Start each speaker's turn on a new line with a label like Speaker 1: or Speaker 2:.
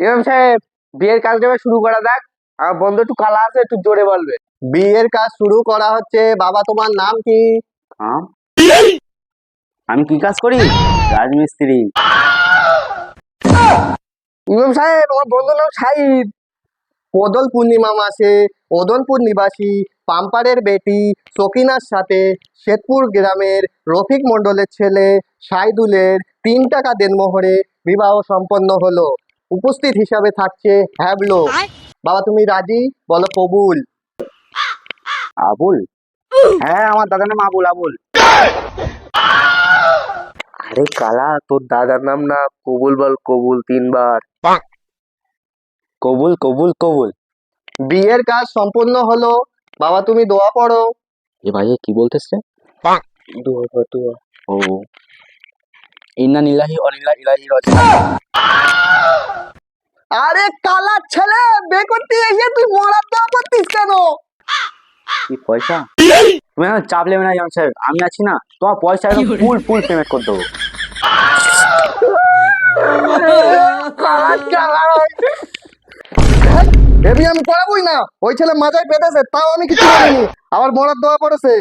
Speaker 1: ইমাম সাহেব, বিয়ের কাজটা এবার শুরু করা যাক। আমার বন্ধু একটু কালা আছে, একটু জোরে বলবে।
Speaker 2: বিয়ের কাজ শুরু করা হচ্ছে। বাবা, তোমার নাম কি?
Speaker 3: আমি কি কাজ করি? রাজমিস্ত্রি।
Speaker 1: ইমাম সাহেব, আমার বন্ধুর নাম শাহিদ।
Speaker 2: ওদল পূর্ণিমা মাসে ওদলপুর নিবাসী পাম্পারের বেটি সকিনার সাথে শেতপুর গ্রামের রফিক মণ্ডলের ছেলে সাইদুলের 3 টাকা দেনমোহরে বিবাহ সম্পন্ন হলো। উপস্থিত হিসাবে থাকছে হ্যাবলো। বাবা, তুমি রাজি? বলো কবুল।
Speaker 3: আবুল? হ্যাঁ, আমার দাদার নাম আবুল। আবুল।
Speaker 1: আরে কালা, তোর দাদার নাম না কবুল, বল কবুল 3 বার।
Speaker 3: কবুল কবুল কবুল।
Speaker 2: বিয়ের কাজ সম্পন্ন হলো। বাবা, তুমি দোয়া পড়ো।
Speaker 3: এ ভাই, কি বলতেছে?
Speaker 1: দোয়া কর, দোয়া।
Speaker 3: ও, ইন্না নিল্লাহি ওয়া ইন্না ইলাইহি রাজিউন।
Speaker 2: আরে কালা ছেলে, বিয়ে করতে এসে তুই মরার দোয়া করতিস কেন?
Speaker 3: কি পয়সা? তুমি এখন চাপ নেবে না ইমাম সাহেব, আমি আছি না, তোমার পয়সা একদম ফুল ফুল পেমেন্ট করে দেবো।
Speaker 2: এবি আমি পড়াবই না। ওই ছেলে মাথায় পেতেছে, তাও আমি কিছু বলিনি, আবার মরার দোয়া করেছে।